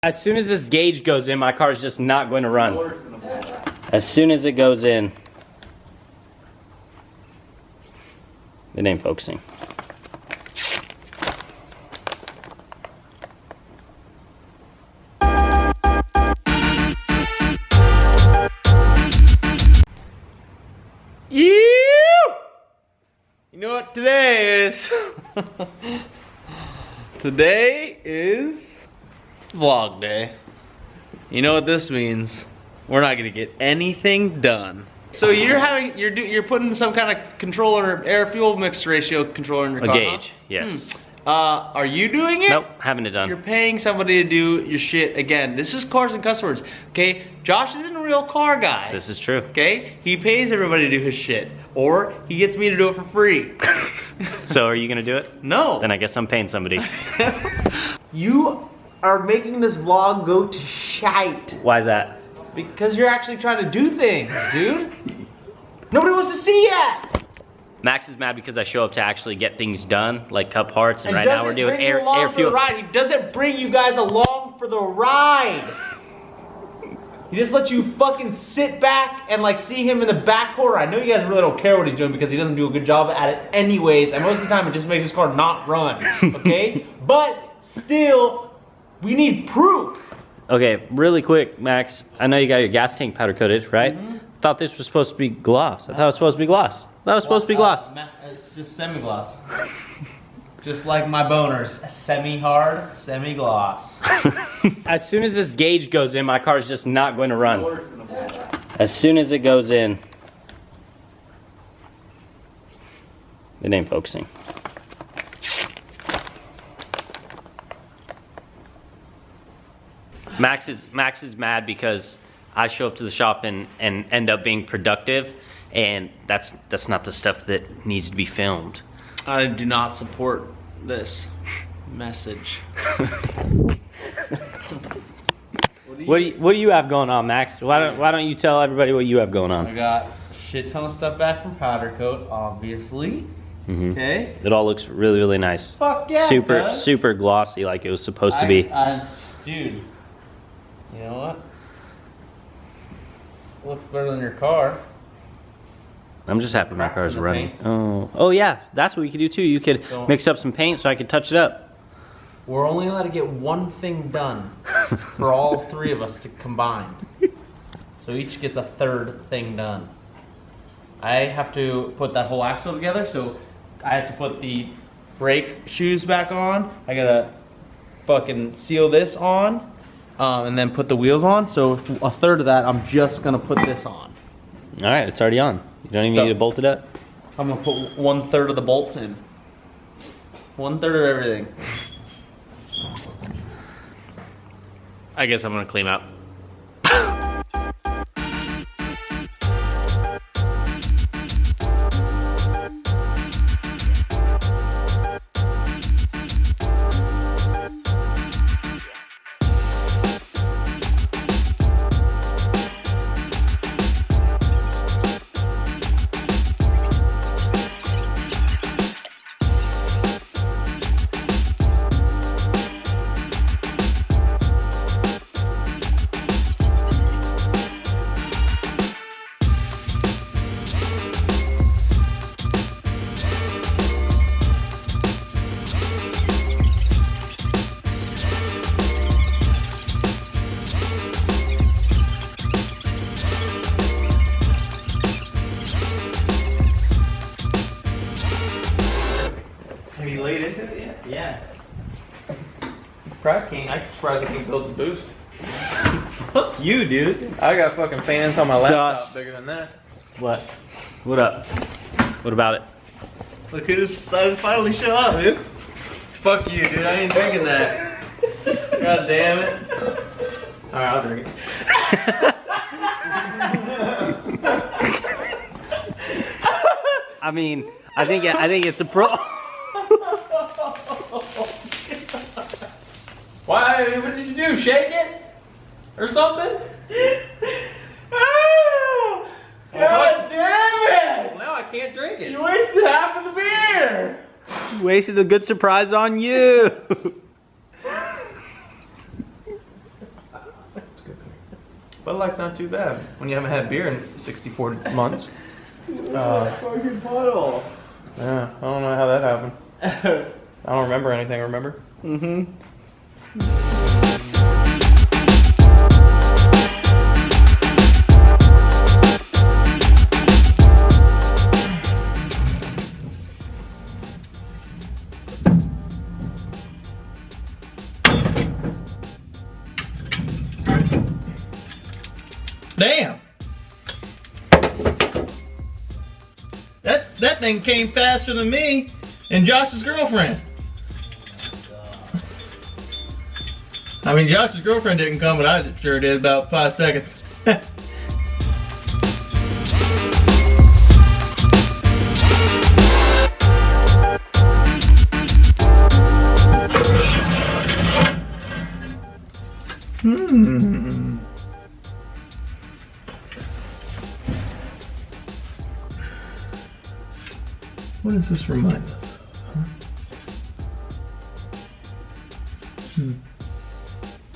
As soon as this gauge goes in, my car's just not going to run. As soon as it goes in, it ain't focusing. You know what today is? Today is vlog day. You know what this means? We're not gonna get anything done. So you're putting some kind of controller, air fuel mix ratio controller in your car. A gauge, yes. Are you doing it? Nope, having it done. You're paying somebody to do your shit again. This is Cars and Cuss Words, okay? Josh isn't a real car guy. This is true. Okay? He pays everybody to do his shit. Or he gets me to do it for free. So are you gonna do it? No. Then I guess I'm paying somebody. You are making this vlog go to shite. Why is that? Because you're actually trying to do things, dude. Nobody wants to see yet. Max is mad because I show up to actually get things done, like cut parts, and right now we're doing air fuel. He doesn't bring you guys along for the ride. He just lets you fucking sit back and like see him in the back corner. I know you guys really don't care what he's doing because he doesn't do a good job at it anyways, and most of the time it just makes his car not run, okay? But still, we need proof. Okay, really quick, Max. I know you got your gas tank powder coated, right? Thought this was supposed to be gloss. I thought it was supposed to be gloss. That was supposed to be gloss. It's just semi-gloss. Just like my boners. Semi-hard, semi-gloss. As soon as this gauge goes in, my car's just not going to run. As soon as it goes in, it ain't focusing. Max is mad because I show up to the shop and end up being productive, and that's not the stuff that needs to be filmed. I do not support this message. What do you have going on, Max? Why don't you tell everybody what you have going on? I got a shit ton of stuff back from Powder Coat, obviously. Okay. It all looks really, really nice. Fuck yeah, super glossy, like it was supposed to be. Dude, you know what? It looks better than your car. I'm just happy my car's running. Oh yeah, that's what we could do too. You could mix up some paint so I could touch it up. We're only allowed to get one thing done for all three of us to combine. So each gets a third thing done. I have to put that whole axle together, so I have to put the brake shoes back on. I gotta fucking seal this on, and then put the wheels on. So a third of that, I'm just gonna put this on. All right, it's already on. You don't even need to bolt it up? I'm gonna put 1/3 of the bolts in. 1/3 of everything. I guess I'm gonna clean up. Have you laid into it yet? Yeah. I'm surprised I can't build the boost. Fuck you, dude. I got fucking fans on my laptop bigger than that. What? What up? What about it? Look who decided to finally show up, dude. Fuck you, dude. I ain't drinking that. God damn it. Alright, I'll drink it. I mean, I think it's a pro. Why? What did you do? Shake it? Or something? God damn it! Now I can't drink it. You wasted half of the beer! Wasted a good surprise on you. Bud Light's not too bad when you haven't had beer in 64 months. Fucking puddle. Yeah, I don't know how that happened. I don't remember anything, remember? Mm-hmm. Damn! That thing came faster than me and Josh's girlfriend. I mean, Josh's girlfriend didn't come, but I sure did about 5 seconds. What does this remind us of? Huh?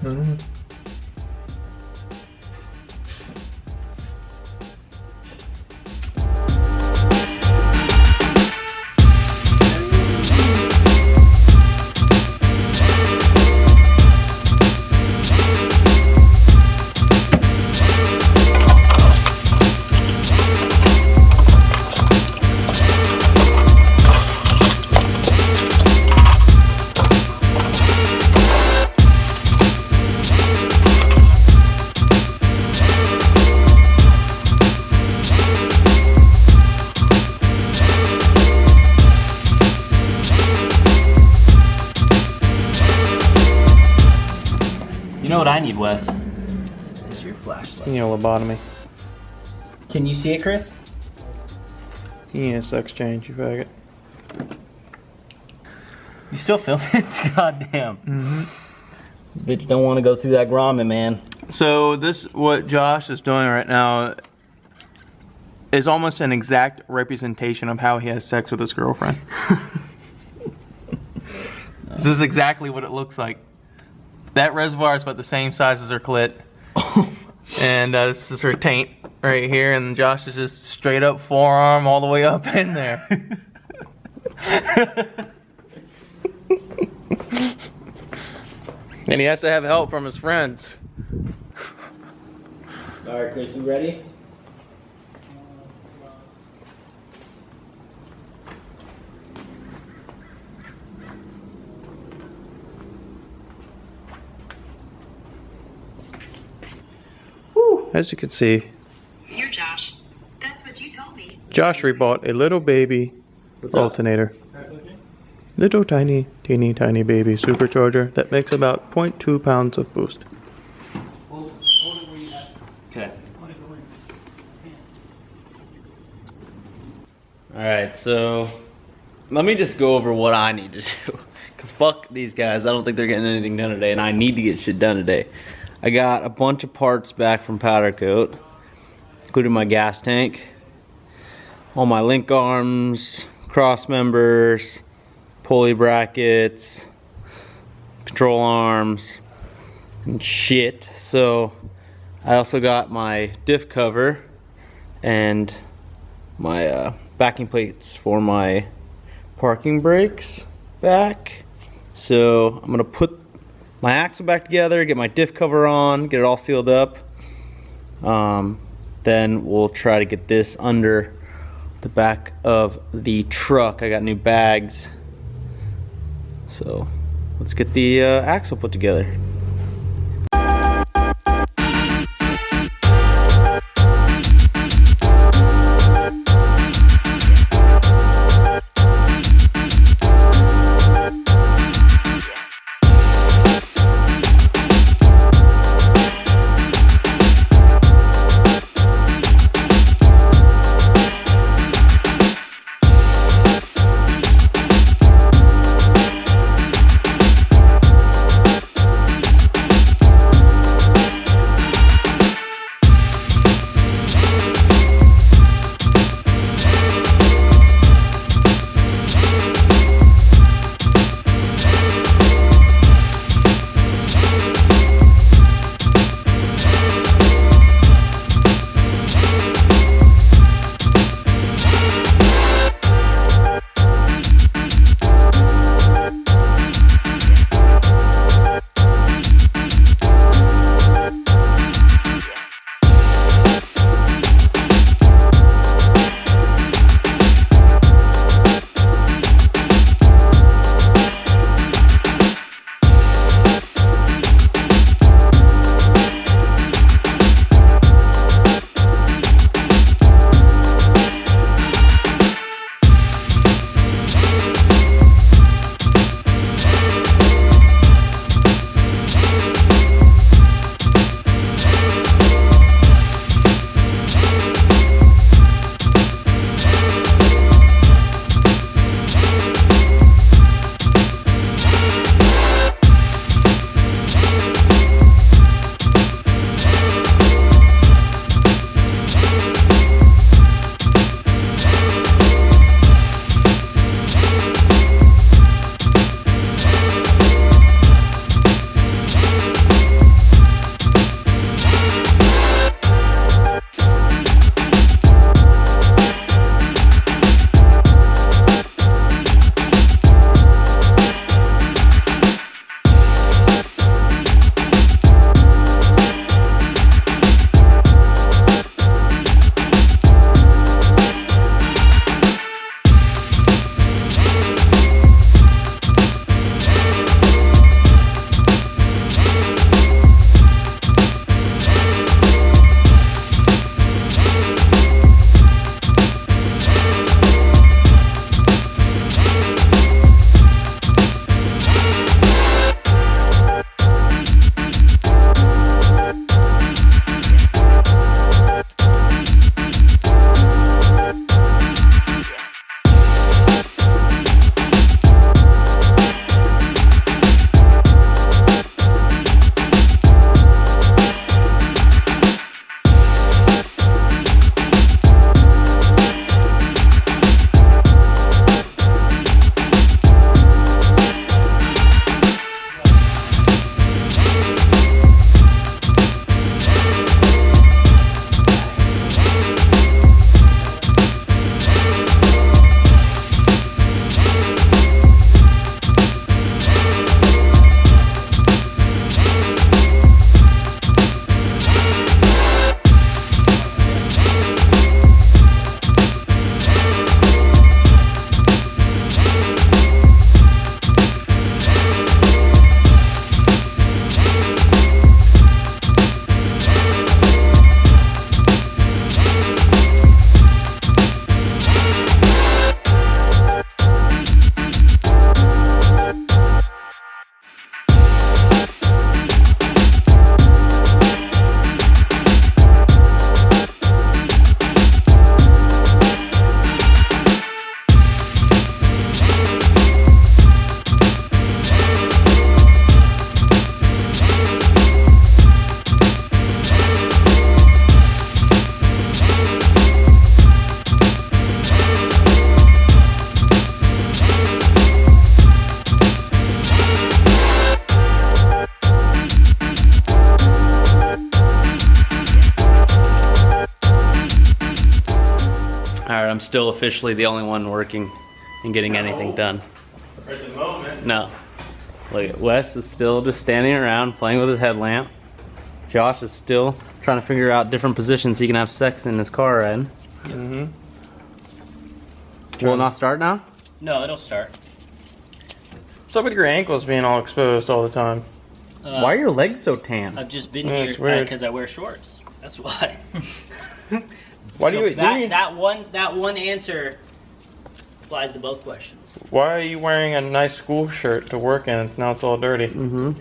I don't know. You know what I need, Wes? Is your flashlight. You know, lobotomy. Can you see it, Chris? You need a sex change, you faggot. You still filming? Goddamn. Mm-hmm. Bitch don't want to go through that grommet, man. So what Josh is doing right now is almost an exact representation of how he has sex with his girlfriend. This is exactly what it looks like. That reservoir is about the same size as her clit. And this is her taint right here, and Josh is just straight up forearm all the way up in there. And he has to have help from his friends. Alright, Chris, you ready? As you can see, You're Josh. That's what you told me. Josh rebought a little baby alternator. Little tiny, teeny tiny baby supercharger that makes about 0.2 pounds of boost. Okay. Alright, so let me just go over what I need to do. Because fuck these guys, I don't think they're getting anything done today, and I need to get shit done today. I got a bunch of parts back from Powder Coat, including my gas tank, all my link arms, cross members, pulley brackets, control arms, and shit. So I also got my diff cover and my backing plates for my parking brakes back. So I'm gonna put my axle back together, get my diff cover on, get it all sealed up. Then we'll try to get this under the back of the truck. I got new bags. So let's get the axle put together. Sorry, I'm still officially the only one working and getting anything done. At the moment. No. Look at Wes is still just standing around playing with his headlamp. Josh is still trying to figure out different positions he can have sex in his car in. Mm-hmm. Will it not start now? No, it'll start. What's up with your ankles being all exposed all the time? Why are your legs so tan? I've just been Yeah, here it's weird. because I wear shorts. That's why. Why So do you? that one answer applies to both questions. Why are you wearing a nice school shirt to work in? Now it's all dirty. Mm-hmm.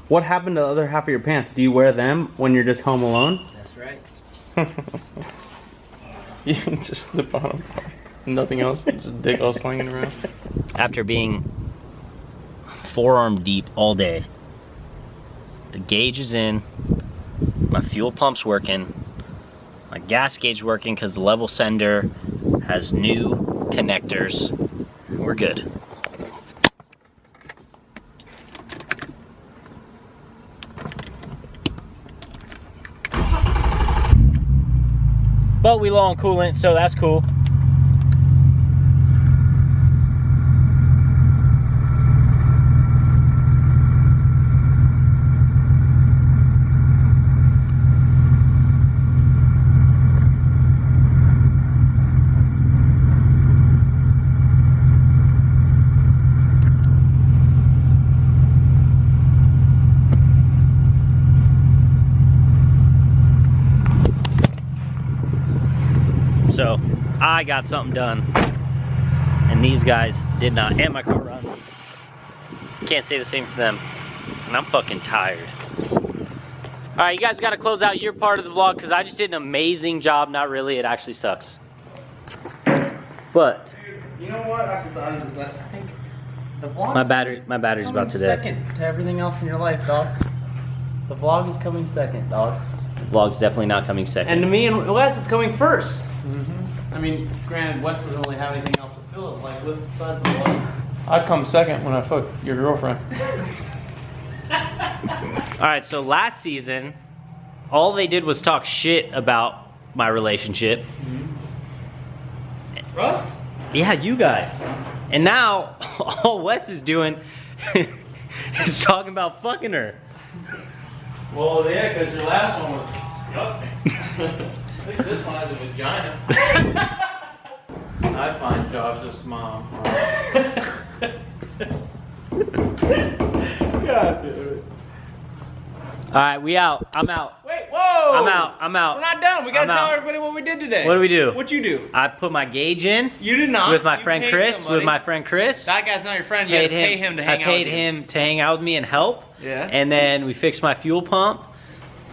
What happened to the other half of your pants? Do you wear them when you're just home alone? That's right. Just the bottom part. Nothing else. Just dick all slinging around. After being forearm deep all day, the gauge is in, my fuel pump's working, my gas gauge working because the level sender has new connectors. We're good. But we low on coolant, so that's cool. So I got something done, and these guys did not. And my car runs. Can't say the same for them. And I'm fucking tired. All right, you guys got to close out your part of the vlog because I just did an amazing job. Not really. It actually sucks. But You know what I decided is that I think the vlog. my battery's about to dead. Second to everything else in your life, dog. The vlog is coming second, dog. Vlog's definitely not coming second. And to me and Wes, it's coming first. I mean, granted, Wes doesn't really have anything else to fill his life with, but the vlog. I'd come second when I fuck your girlfriend. All right, so last season, all they did was talk shit about my relationship. Russ? Yeah, you guys. And now, all Wes is doing is talking about fucking her. Well, yeah, because your last one was disgusting. At least this one has a vagina. I find Josh's mom. God, dude. All right, we out. I'm out. Wait, whoa! I'm out. I'm out. We're not done. We gotta I'm tell out. everybody what we did today. What do we do? What'd you do? I put my gauge in You did not. with my You friend paid Chris. somebody. With my friend Chris. That guy's not your friend. You had to pay him to hang I out paid with you. him to hang out with me and help. Yeah. And then we fixed my fuel pump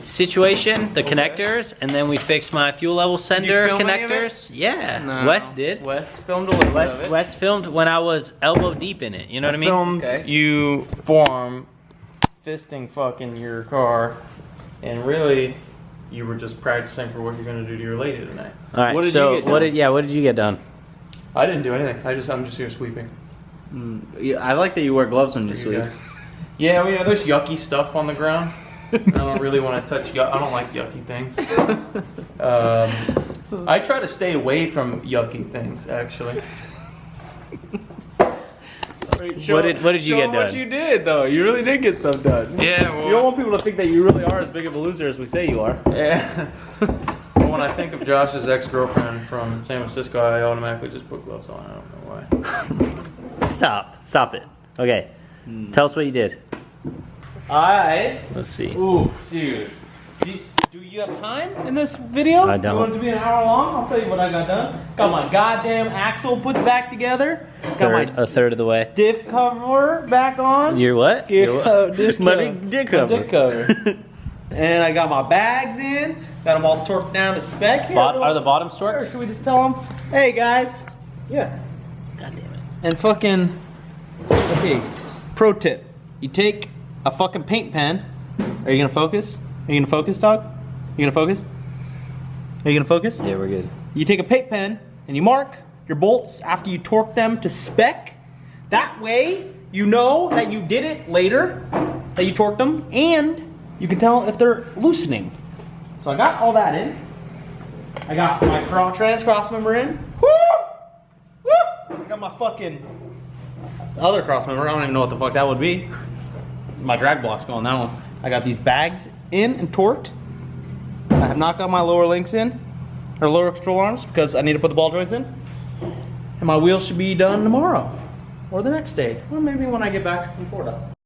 situation, the connectors, and then we fixed my fuel level sender film any of it? connectors. Yeah. No. Wes did. Wes filmed a little bit of it. Wes filmed when I was elbow deep in it. You know what I mean? Filmed Okay. you forearm fisting fucking your car, and really, you were just practicing for what you're gonna do to your lady tonight. All right. What did so you get what done? did what did you get done? I didn't do anything. I'm just here sweeping Yeah, I like that you wear gloves when you for you sleep. guys. Yeah, well, you know, there's yucky stuff on the ground. I don't really want to touch. I don't like yucky things. I try to stay away from yucky things, actually. What did you get What done? you did though? You really did get stuff done. Yeah, You don't want people to think that you really are as big of a loser as we say you are. Yeah. Well, when I think of Josh's ex-girlfriend from San Francisco, I automatically just put gloves on. I don't know why. Stop it. Okay. Tell us what you did. Let's see. Ooh, dude. Do you have time in this video? I don't. You want it to be an hour long? I'll tell you what I got done. Got my goddamn axle put back together. Got my A third of the way. diff cover back on. Your what? Your what? Diff My cover. dick My cover. dick cover. And I got my bags in. Got them all torqued down to spec. Here, Are the bottoms Or torqued? should we just tell them, hey guys? Yeah. God damn it. And fucking, okay, pro tip. You take a fucking paint pen. Are you gonna focus? Are you gonna focus, dog? You gonna focus? Are you gonna focus? Yeah, we're good. You take a paint pen and you mark your bolts after you torque them to spec. That way, you know that you did it later, that you torqued them, and you can tell if they're loosening. So I got all that in. I got my trans cross member in. Woo! Woo! I got my fucking other cross member. I don't even know what the fuck that would be. My drag block's going that one. I got these bags in and torqued. I have not got my lower links in, or lower control arms, because I need to put the ball joints in. And my wheels should be done tomorrow, or the next day, or maybe when I get back from Florida.